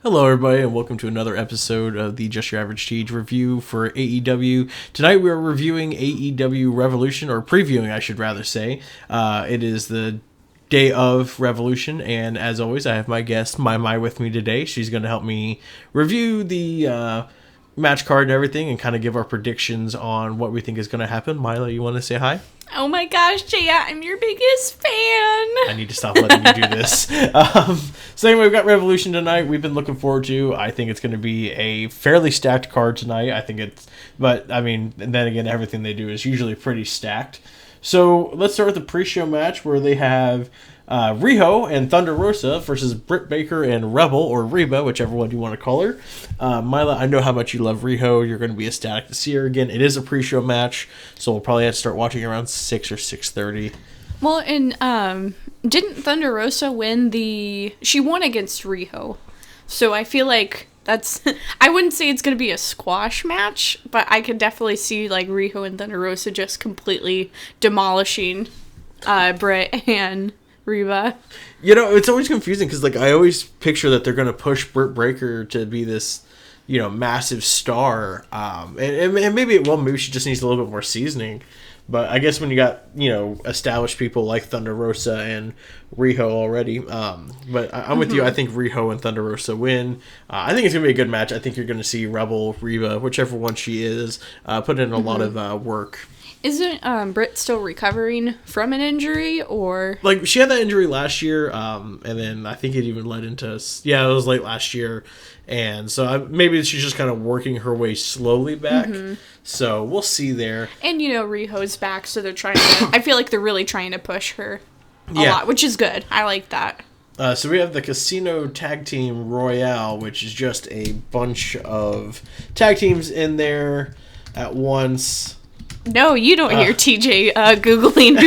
Hello, everybody, and welcome to another episode of the Just Your Average Teach review for AEW. Tonight we are reviewing AEW Revolution, or previewing, I should rather say. It is the day of Revolution, and as always, I have my guest, MiMi, with me today. She's going to help me review the match card and everything, and kind of give our predictions on what we think is going to happen. Mila, you want to say hi? Oh my gosh, Jaya, I'm your biggest fan. I need to stop letting you do this. So anyway, we've got Revolution tonight. We've been looking forward to. I think it's going to be a fairly stacked card tonight. But I mean, and then again, everything they do is usually pretty stacked. So let's start with the pre-show match where they have Riho and Thunder Rosa versus Britt Baker and Rebel, or Reba, whichever one you want to call her. Mila, I know how much you love Riho. You're going to be ecstatic to see her again. It is a pre-show match, so we'll probably have to start watching around 6 or 6:30. Well, and didn't Thunder Rosa win she won against Riho. So I feel like I wouldn't say it's going to be a squash match, but I could definitely see like Riho and Thunder Rosa just completely demolishing Britt and Reba. You know, it's always confusing because I always picture that they're going to push Britt Baker to be this, massive star. And maybe maybe she just needs a little bit more seasoning. But I guess when you got, established people like Thunder Rosa and Riho already. But I'm with you. I think Riho and Thunder Rosa win. I think it's going to be a good match. I think you're going to see Rebel, Reba, whichever one she is, put in a lot of work. Isn't Britt still recovering from an injury, or? She had that injury last year, and then I think it even led into, it was late last year. And so maybe she's just kind of working her way slowly back. Mm-hmm. So we'll see there. And, Riho's back, so they're trying to, I feel like they're really trying to push her a lot, which is good. I like that. So we have the Casino Tag Team Royale, which is just a bunch of tag teams in there at once. No, you don't hear TJ Googling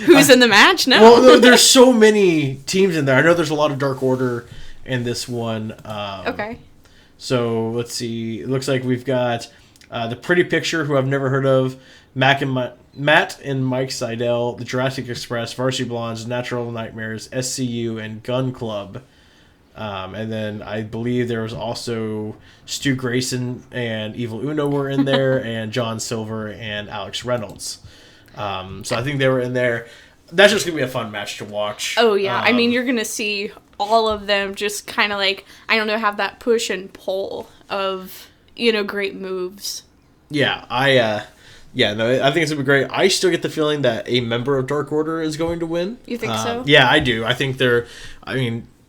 who's in the match. No. Well, there's so many teams in there. I know there's a lot of Dark Order in this one. Okay. So let's see. It looks like we've got the Pretty Picture, who I've never heard of, Matt and Mike Seidel, the Jurassic Express, Varsity Blondes, Natural Nightmares, SCU, and Gun Club. And then I believe there was also Stu Grayson and Evil Uno were in there, and John Silver and Alex Reynolds. So I think they were in there. That's just going to be a fun match to watch. Oh, yeah. I mean, you're going to see all of them just kind of have that push and pull of, great moves. Yeah, I think it's going to be great. I still get the feeling that a member of Dark Order is going to win. You think so? Yeah, I do. I think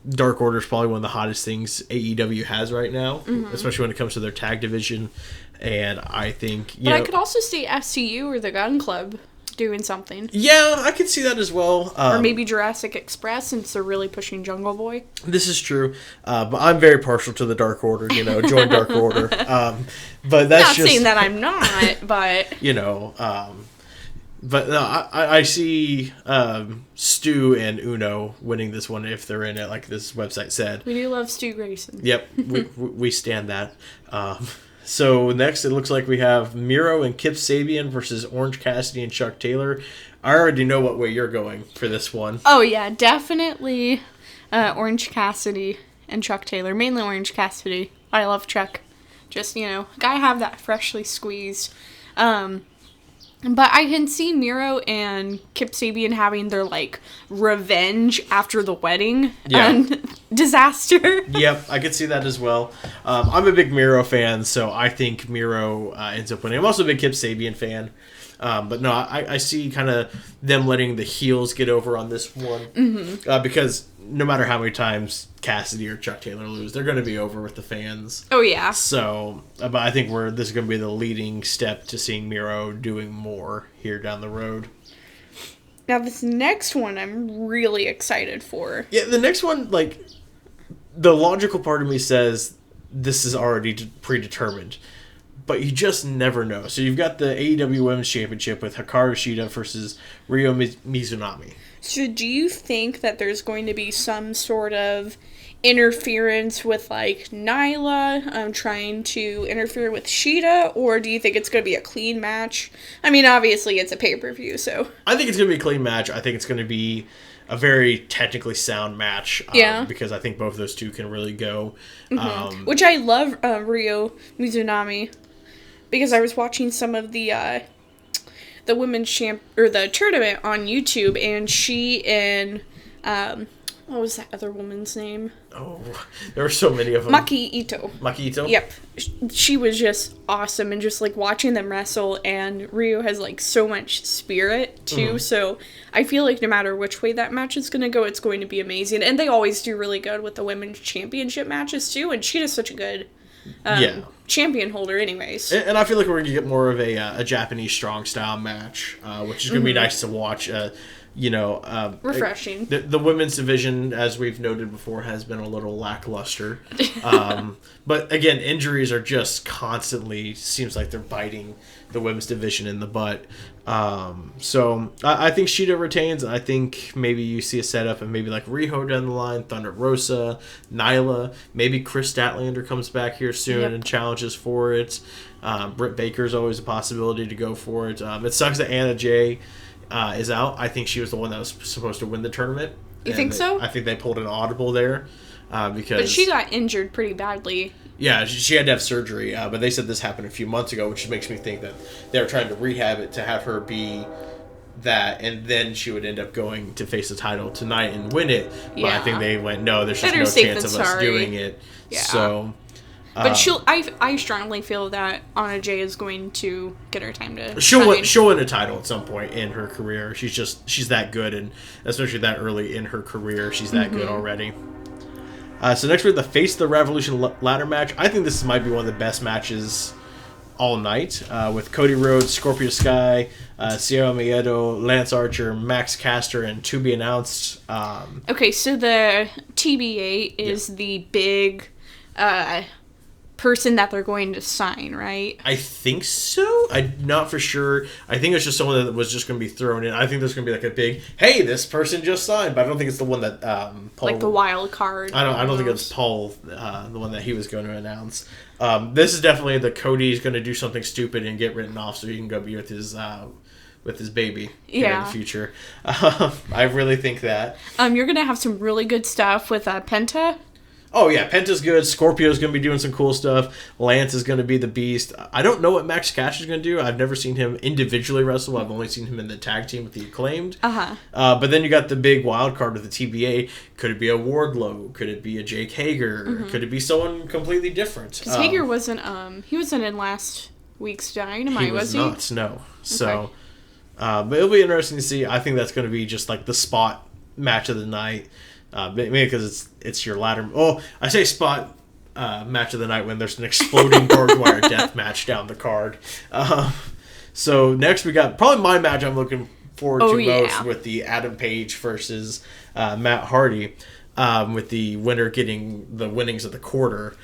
Dark Order is probably one of the hottest things AEW has right now, especially when it comes to their tag division. And I think, But I could also see SCU or the Gun Club doing something. Yeah, I could see that as well. Or maybe Jurassic Express, since they're really pushing Jungle Boy. This is true. But I'm very partial to the Dark Order, join Dark Order. But that's not saying that I'm not, but... But no, I see Stu and Uno winning this one if they're in it, like this website said. We do love Stu Grayson. Yep, we stand that. So next, it looks like we have Miro and Kip Sabian versus Orange Cassidy and Chuck Taylor. I already know what way you're going for this one. Oh yeah, definitely Orange Cassidy and Chuck Taylor. Mainly Orange Cassidy. I love Chuck. Just, gotta have that freshly squeezed. But I can see Miro and Kip Sabian having their, revenge after the wedding disaster. Yep, I could see that as well. I'm a big Miro fan, so I think Miro ends up winning. I'm also a big Kip Sabian fan. But no, I see kind of them letting the heels get over on this one. Because no matter how many times Cassidy or Chuck Taylor lose, they're going to be over with the fans. Oh, yeah. So, but I think this is going to be the leading step to seeing Miro doing more here down the road. Now, this next one I'm really excited for. Yeah, the next one, the logical part of me says this is already predetermined. But you just never know. So you've got the AEW Women's Championship with Hikaru Shida versus Ryo Mizunami. So do you think that there's going to be some sort of interference with, Nyla trying to interfere with Shida? Or do you think it's going to be a clean match? I mean, obviously it's a pay-per-view, so... I think it's going to be a clean match. I think it's going to be a very technically sound match. Because I think both of those two can really go. Which I love Ryo Mizunami, because I was watching some of the women's the tournament on YouTube, and she and what was that other woman's name? Oh, there were so many of them. Maki Ito. Maki Ito? Yep. She was just awesome, and just, like, watching them wrestle, and Ryo has, like, so much spirit, too, so I feel like no matter which way that match is going to go, it's going to be amazing, and they always do really good with the women's championship matches, too, and she does such a good champion holder anyways. And I feel like we're going to get more of a Japanese strong style match, which is going to be nice to watch. Refreshing. The women's division, as we've noted before, has been a little lackluster. But again, injuries are just constantly, seems like they're biting the women's division in the butt. So I think Shida retains. I think maybe you see a setup and maybe like Riho down the line, Thunder Rosa, Nyla, maybe Chris Statlander comes back here soon and challenges for it. Britt Baker's always a possibility to go for it. It sucks that Anna Jay is out. I think she was the one that was supposed to win the tournament. You think so? I think they pulled an audible there because. But she got injured pretty badly. Yeah, she had to have surgery, but they said this happened a few months ago, which makes me think that they were trying to rehab it to have her be that, and then she would end up going to face the title tonight and win it. But I think they went, no, there's just no chance of us doing it. Yeah. So. But I strongly feel that Anna Jay is going to get her time to she'll win a title at some point in her career. She's that good, and especially that early in her career, she's that good already. So next we have the Face of the Revolution ladder match. I think this might be one of the best matches all night, with Cody Rhodes, Scorpio Sky, Sierra Miedo, Lance Archer, Max Caster, and to be announced. Okay, so the TBA is the big person that they're going to sign, right? I think so. I'm not for sure. I think it's just someone that was just going to be thrown in. I think there's going to be like a big, hey, this person just signed, but I don't think it's the one that Paul. Like the wild card. I don't think it's Paul, the one that he was going to announce. This is definitely the Cody's going to do something stupid and get written off so he can go be with his baby in the future. I really think that. You're going to have some really good stuff with Penta. Oh, yeah, Penta's good. Scorpio's going to be doing some cool stuff. Lance is going to be the beast. I don't know what Max Cash is going to do. I've never seen him individually wrestle. I've only seen him in the tag team with the Acclaimed. But then you got the big wild card with the TBA. Could it be a Wardlow? Could it be a Jake Hager? Could it be someone completely different? Because Hager wasn't, he wasn't in last week's Dynamite, was he? He was not, no. Okay. So, but it'll be interesting to see. I think that's going to be just like the spot match of the night. Maybe because it's your ladder. Oh, I say spot match of the night when there's an exploding barbed wire death match down the card. So next we got probably my match I'm looking forward to most with the Adam Page versus Matt Hardy, with the winner getting the winnings of the quarter.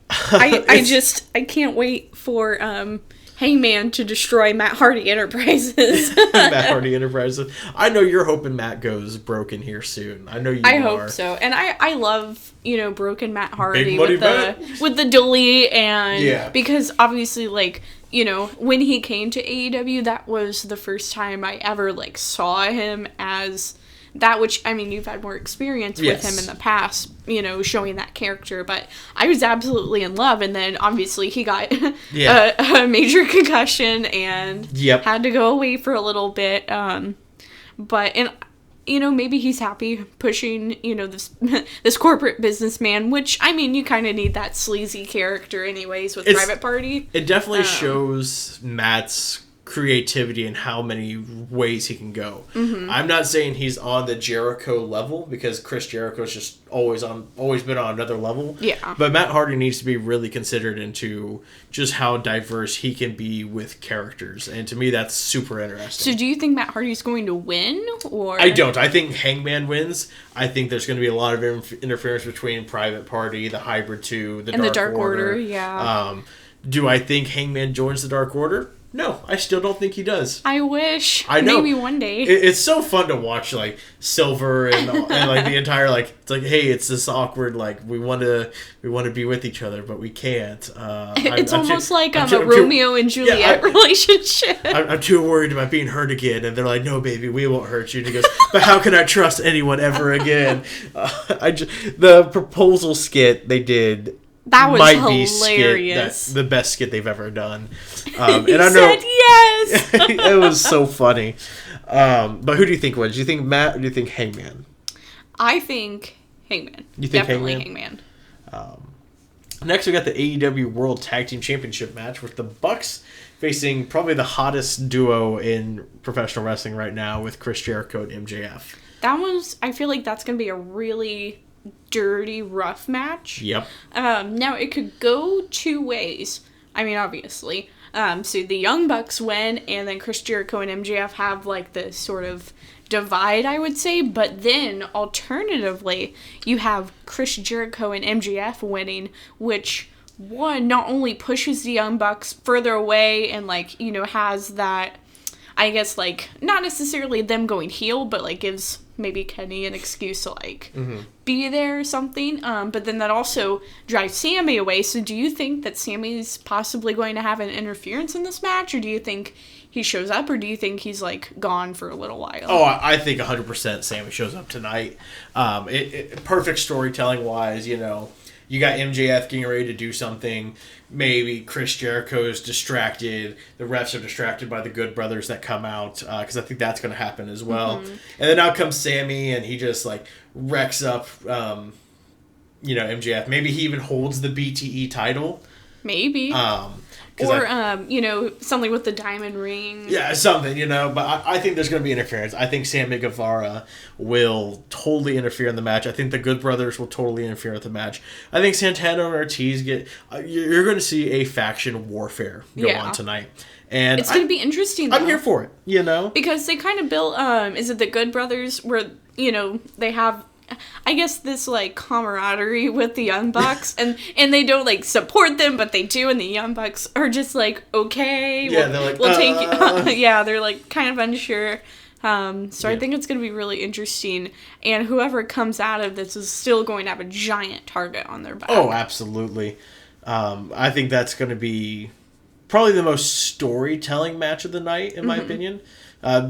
I can't wait for Hangman to destroy Matt Hardy Enterprises. Matt Hardy Enterprises. I know you're hoping Matt goes broken here soon. I know you are. I hope so. And I love, broken Matt Hardy with the dolly, and because obviously, like, when he came to AEW, that was the first time I ever saw him as that, which, I mean, you've had more experience with him in the past, showing that character, but I was absolutely in love, and then, obviously, he got a major concussion, and had to go away for a little bit, but maybe he's happy pushing, this corporate businessman, which, I mean, you kind of need that sleazy character anyways with Private Party. It definitely shows Matt's creativity and how many ways he can go. I'm not saying he's on the Jericho level, because Chris Jericho's just always been on another level. But Matt Hardy needs to be really considered into just how diverse he can be with characters, and to me that's super interesting. So do you think Matt Hardy's going to win, or? I don't. I think Hangman wins. I think there's going to be a lot of interference between Private Party, the Hybrid 2, the Dark Order. Yeah. Do I think Hangman joins the Dark Order? No, I still don't think he does. I wish. I know. Maybe one day. It's so fun to watch, like, Silver and like the entire, like, it's like, hey, it's this awkward, like, we want to be with each other, but we can't. It's almost like a Romeo and Juliet relationship. I'm too worried about being hurt again, and they're like, no, baby, we won't hurt you. And he goes, but how can I trust anyone ever again? The proposal skit they did. That was hilarious. The best skit they've ever done. And I know, said yes. It was so funny. But who do you think wins? Do you think Matt or do you think Hangman? I think Hangman. You think definitely Hangman? Next, we got the AEW World Tag Team Championship match with the Bucks facing probably the hottest duo in professional wrestling right now with Chris Jericho and MJF. I feel like that's going to be a really dirty, rough match. Yep. Now, it could go two ways. I mean, obviously. So the Young Bucks win, and then Chris Jericho and MJF have, like, this sort of divide, I would say. But then, alternatively, you have Chris Jericho and MJF winning, which, one, not only pushes the Young Bucks further away and, like, you know, has that, I guess, like, not necessarily them going heel, but, like, gives maybe Kenny an excuse to, like, be there or something. But then that also drives Sammy away. So do you think that Sammy's possibly going to have an interference in this match? Or do you think he shows up? Or do you think he's, like, gone for a little while? Oh, I think 100% Sammy shows up tonight. Perfect storytelling-wise, you know. You got MJF getting ready to do something. Maybe Chris Jericho's distracted. The refs are distracted by the Good Brothers that come out. Because I think that's going to happen as well. And then out comes Sammy, and he just, like, wrecks up, MJF. Maybe he even holds the BTE title. Maybe. Or, something with the diamond ring. Yeah, something, But I think there's going to be interference. I think Sammy Guevara will totally interfere in the match. I think the Good Brothers will totally interfere with the match. I think Santana and Ortiz you're going to see a faction warfare go on tonight. And it's going to be interesting, though. I'm here for it, Because they kind of built, is it the Good Brothers where, they have, I guess, this, like, camaraderie with the Young Bucks, and they don't, like, support them, but they do, and the Young Bucks are just, like, okay, they're like, we'll take you. Yeah, they're, like, kind of unsure. I think it's going to be really interesting, and whoever comes out of this is still going to have a giant target on their back. Oh, absolutely. I think that's going to be probably the most storytelling match of the night, in my opinion.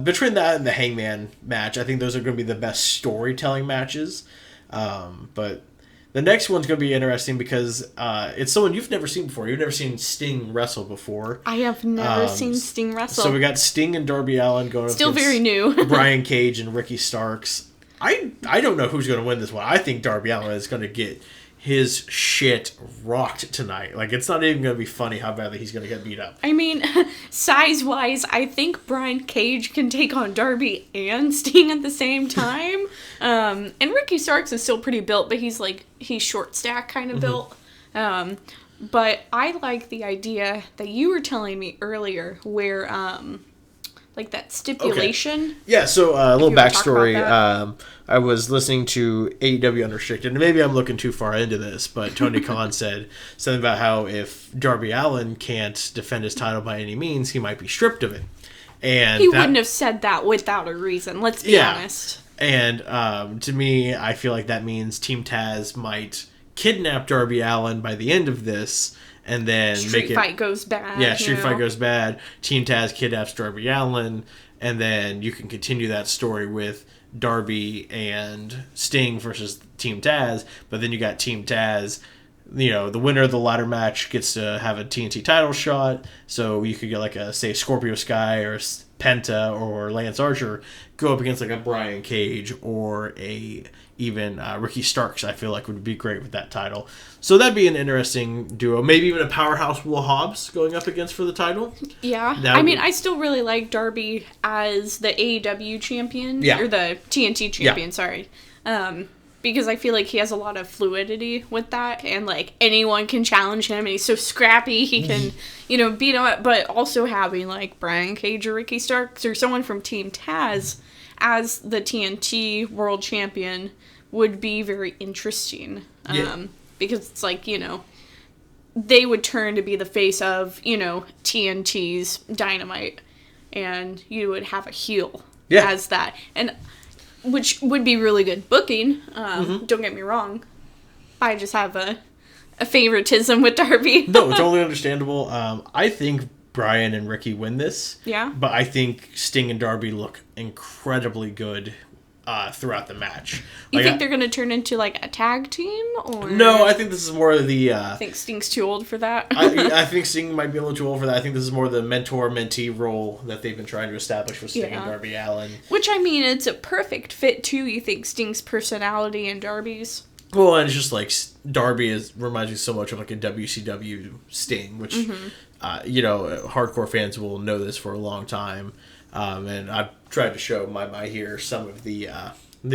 Between that and the Hangman match, I think those are going to be the best storytelling matches. But the next one's going to be interesting because it's someone you've never seen before. You've never seen Sting wrestle before. I have never seen Sting wrestle. So we got Sting and Darby Allin going up Still very new. Brian Cage and Ricky Starks. I don't know who's going to win this one. I think Darby Allin is going to get his shit rocked tonight. Like, it's not even going to be funny how badly he's going to get beat up. I mean, size-wise, I think Brian Cage can take on Darby and Sting at the same time. And Ricky Starks is still pretty built, but he's short stack kind of built. But I like the idea that you were telling me earlier where, like, that stipulation. Okay. Yeah, so a little backstory. I was listening to AEW Unrestricted, and maybe I'm looking too far into this, but Tony Khan said something about how if Darby Allin can't defend his title by any means, he might be stripped of it. And he wouldn't have said that without a reason, let's be honest. And to me, I feel like that means Team Taz might kidnap Darby Allin by the end of this, and then Street fight goes bad. Yeah, Street fight goes bad. Team Taz kidnaps Darby Allin, and then you can continue that story with Darby and Sting versus Team Taz. But then you got Team Taz, the winner of the ladder match gets to have a TNT title shot. So you could get like say Scorpio Sky or Penta or Lance Archer go up against like a Brian Cage or even Ricky Starks. I feel like would be great with that title. So that'd be an interesting duo. Maybe even a powerhouse Will Hobbs going up against for the title. Yeah. I still really like Darby as the AEW champion. Yeah. Or the TNT champion, sorry. Because I feel like he has a lot of fluidity with that. And, like, anyone can challenge him. And he's so scrappy. He can, beat him up. But also having, like, Brian Cage or Ricky Starks or someone from Team Taz as the TNT world champion would be very interesting. Yeah. Because it's like, they would turn to be the face of, TNT's Dynamite. And you would have a heel as that. And which would be really good booking. Don't get me wrong. I just have a favoritism with Darby. No, totally understandable. I think Bryan and Ricky win this. Yeah. But I think Sting and Darby look incredibly good throughout the match. You think they're going to turn into, like, a tag team? Or no, I think this is more of the... I think Sting's too old for that. I think Sting might be a little too old for that. I think this is more the mentor-mentee role that they've been trying to establish with Sting and Darby Allin. Which, I mean, it's a perfect fit, too, you think, Sting's personality and Darby's. Well, and it's just like Darby reminds me so much of like a WCW Sting, which, hardcore fans will know this for a long time. And I've tried to show MiMi here some of the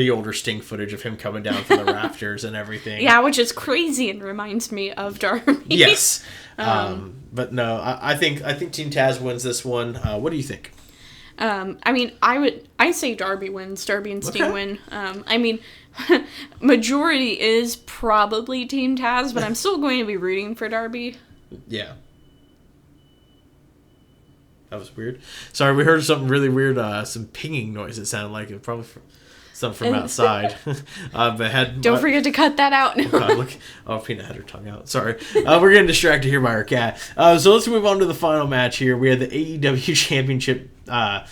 older Sting footage of him coming down from the rafters and everything. Yeah, which is crazy and reminds me of Darby. Yes. But no, I think Team Taz wins this one. What do you think? I mean, I say Darby wins. Darby and Sting win. I mean, majority is probably Team Taz, but I'm still going to be rooting for Darby. Yeah. That was weird. Sorry, we heard something really weird, some pinging noise it sounded like. It probably something from outside. Don't forget to cut that out. Oh, God, look. Peanut had her tongue out. Sorry. We're getting distracted here by our cat. So let's move on to the final match here. We had the AEW Championship and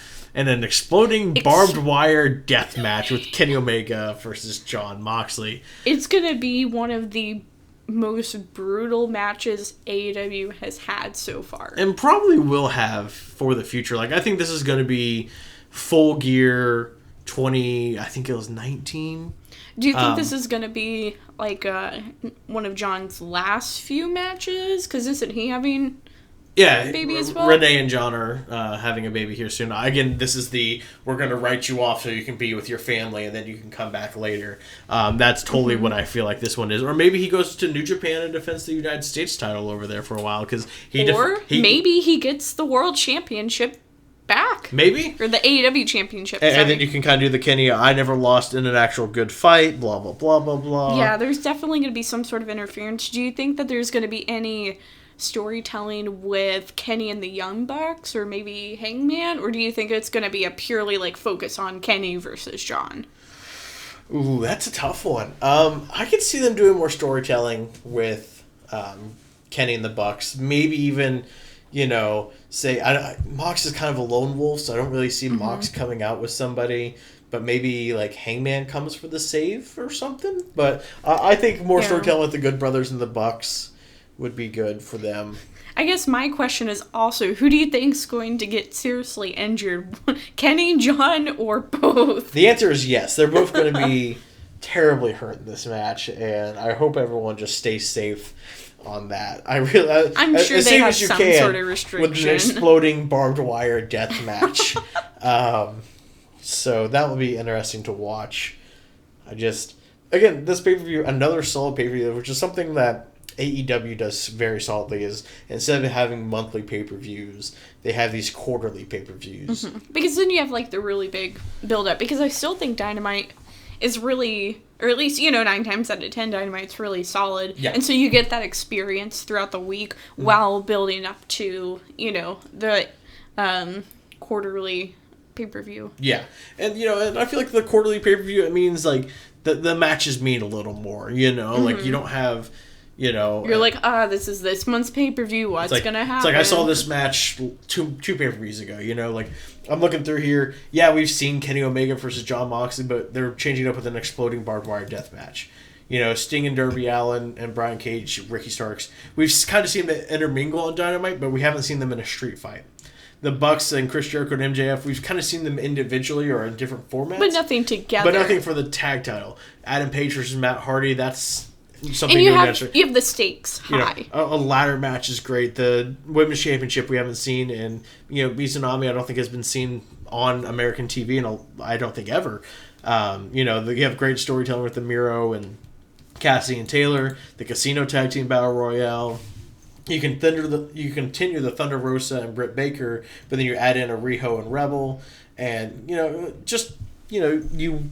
an exploding barbed wire death match with Kenny Omega versus Jon Moxley. It's going to be one of the most brutal matches AEW has had so far. And probably will have for the future. Like, I think this is going to be Full Gear 20, I think it was 19. Do you think this is going to be, like, one of John's last few matches? Because isn't he having... Yeah, baby as well? Renee and John are having a baby here soon. Again, this is we're going to write you off so you can be with your family and then you can come back later. That's totally what I feel like this one is. Or maybe he goes to New Japan and defends the United States title over there for a while. Maybe he gets the World Championship back. Maybe. Or the AEW Championship. And then you can kind of do the Kenny, I never lost in an actual good fight, blah, blah, blah, blah, blah. Yeah, there's definitely going to be some sort of interference. Do you think that there's going to be any storytelling with Kenny and the Young Bucks or maybe Hangman, or do you think it's going to be a purely like focus on Kenny versus John? Ooh, that's a tough one. I could see them doing more storytelling with Kenny and the Bucks. Maybe even, say Mox is kind of a lone wolf, so I don't really see Mox coming out with somebody. But maybe like Hangman comes for the save or something. But I think more storytelling with the Good Brothers and the Bucks would be good for them. I guess my question is also, who do you think's going to get seriously injured? Kenny, John, or both? The answer is yes. They're both going to be terribly hurt in this match, and I hope everyone just stays safe on that. I'm sure they have some sort of restriction. With an exploding barbed wire death match. So that will be interesting to watch. Again, this pay-per-view, another solid pay-per-view, which is something that AEW does very solidly, is instead of having monthly pay-per-views, they have these quarterly pay-per-views. Because then you have like the really big build-up. Because I still think Dynamite is really, or at least, 9 times out of 10, Dynamite's really solid. Yeah. And so you get that experience throughout the week while building up to, the quarterly pay-per-view. Yeah. And, and I feel like the quarterly pay-per-view, it means like the matches mean a little more, like you don't have... You're like, this is this month's pay-per-view, what's gonna happen? It's like I saw this match two pay-per-views ago, like I'm looking through here, we've seen Kenny Omega versus Jon Moxley, but they're changing up with an exploding barbed wire death match. Sting and Darby Allin and Brian Cage, Ricky Starks, we've kind of seen them intermingle on Dynamite, but we haven't seen them in a street fight. The Bucks and Chris Jericho and MJF, we've kind of seen them individually or in different formats. But nothing together. But nothing for the tag title. Adam Page versus Matt Hardy, that's... something and you have the stakes high. A ladder match is great. The women's championship we haven't seen, and Mizunami I don't think has been seen on American TV, and I don't think ever. You have great storytelling with the Miro and Cassidy and Taylor, the Casino Tag Team Battle Royale. You continue the Thunder Rosa and Britt Baker, but then you add in a Riho and Rebel, and you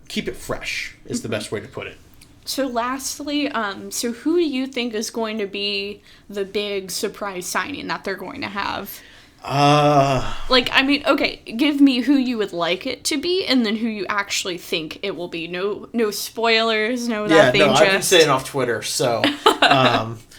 keep it fresh is the best way to put it. So lastly, so who do you think is going to be the big surprise signing that they're going to have? Like, I mean, okay, give me who you would like it to be, and then who you actually think it will be. No spoilers, no nothing. Yeah, no, I've been saying off Twitter, so,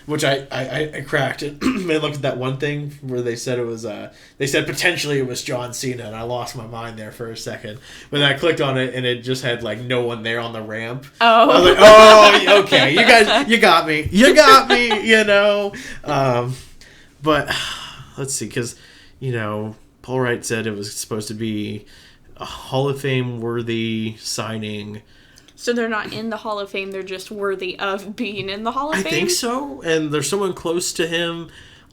which I cracked it. I looked at that one thing where they said it was, they said potentially it was John Cena, and I lost my mind there for a second. But then I clicked on it, and it just had, like, no one there on the ramp. Oh. I was like, oh, okay, you guys, you got me, you know. But, let's see, because... You know, Paul Wright said it was supposed to be a Hall of Fame worthy signing. So they're not in the Hall of Fame, they're just worthy of being in the Hall of Fame? I think so, and there's someone close to him.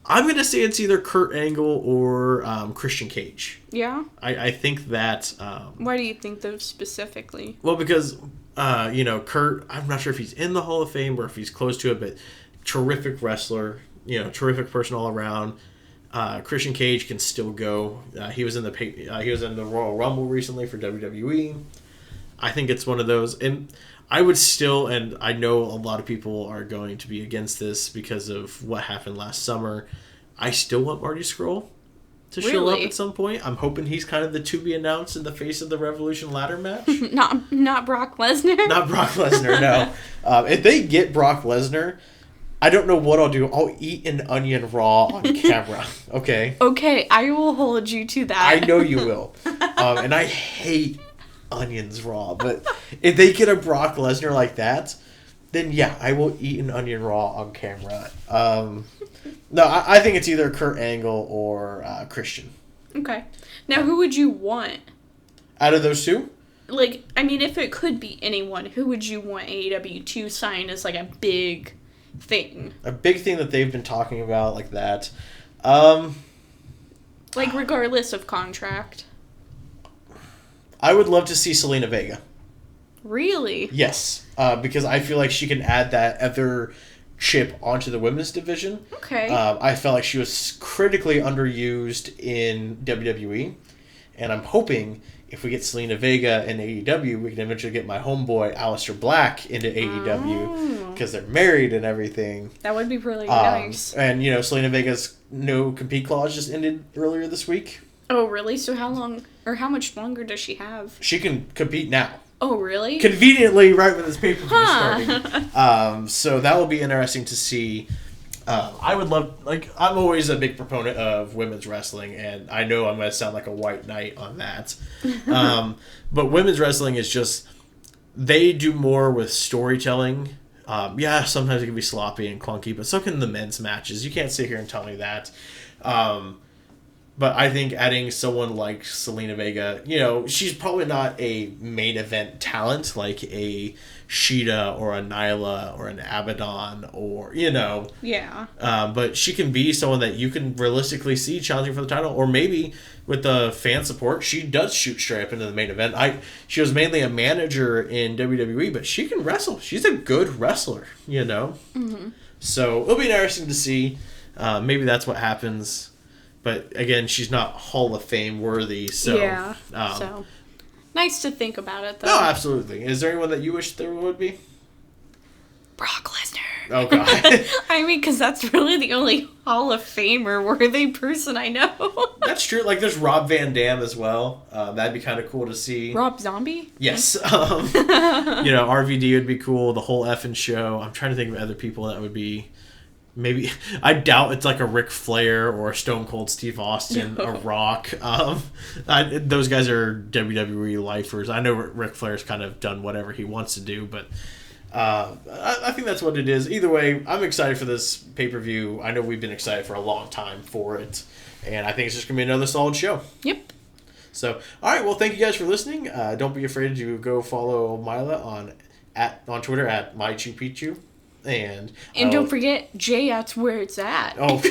I'm going to say it's either Kurt Angle or Christian Cage. Yeah? I think that... Why do you think those specifically? Well, because, you know, Kurt, I'm not sure if he's in the Hall of Fame or if he's close to it, but terrific wrestler, you know, terrific person all around. Christian Cage can still go. He was in the Royal Rumble recently for WWE. I think it's one of those, and I would still, and I know a lot of people are going to be against this because of what happened last summer. I still want Marty Scurll to show up at some point. I'm hoping he's kind of the to be announced in the face of the Revolution ladder match. Not Brock Lesnar. Not Brock Lesnar. No. If they get Brock Lesnar, I don't know what I'll do. I'll eat an onion raw on camera. Okay? Okay, I will hold you to that. I know you will. And I hate onions raw. But if they get a Brock Lesnar like that, then yeah, I will eat an onion raw on camera. No, I think it's either Kurt Angle or Christian. Okay. Now, who would you want? Out of those two? Like, I mean, if it could be anyone, who would you want AEW to sign as, like, a big... thing. A big thing that they've been talking about like that. Like regardless of contract. I would love to see Selena Vega. Really? Yes. Because I feel like she can add that other chip onto the women's division. Okay. I felt like she was critically underused in WWE. And I'm hoping if we get Selena Vega in AEW, we can eventually get my homeboy Aleister Black into AEW because they're married and everything. That would be really nice. And, you know, Selena Vega's no compete clause just ended earlier this week. Oh, really? So how long, or how much longer does she have? She can compete now. Oh, really? Conveniently, right when this pay-per-view starting. So that will be interesting to see. I would love, like, I'm always a big proponent of women's wrestling, and I know I'm going to sound like a white knight on that. But women's wrestling is just, they do more with storytelling. Yeah, sometimes it can be sloppy and clunky, but so can the men's matches. You can't sit here and tell me that. But I think adding someone like Selena Vega, you know, she's probably not a main event talent like a Sheeta or a Nyla or an Abaddon or, you know. Yeah. But she can be someone that you can realistically see challenging for the title. Or maybe with the fan support, she does shoot straight up into the main event. She was mainly a manager in WWE, but she can wrestle. She's a good wrestler, you know. Mm-hmm. So it'll be interesting to see. Maybe that's what happens. But again, she's not Hall of Fame worthy. So yeah. So nice to think about it, though. No, absolutely. Is there anyone that you wish there would be? Brock Lesnar. Oh God. I mean, because that's really the only Hall of Famer worthy person I know. That's true. Like, there's Rob Van Dam as well. That'd be kind of cool to see. Rob Zombie? Yes. You know, RVD would be cool. The whole effing show. I'm trying to think of other people that would be. Maybe, I doubt it's like a Ric Flair or a Stone Cold Steve Austin, a Rock. Those guys are WWE lifers. I know Ric Flair's kind of done whatever he wants to do, but I think that's what it is. Either way, I'm excited for this pay-per-view. I know we've been excited for a long time for it, and I think it's just going to be another solid show. Yep. So, all right, well, thank you guys for listening. Don't be afraid to go follow Mila on Twitter at MyChuPichu. And don't forget, Jay, that's where it's at. Oh,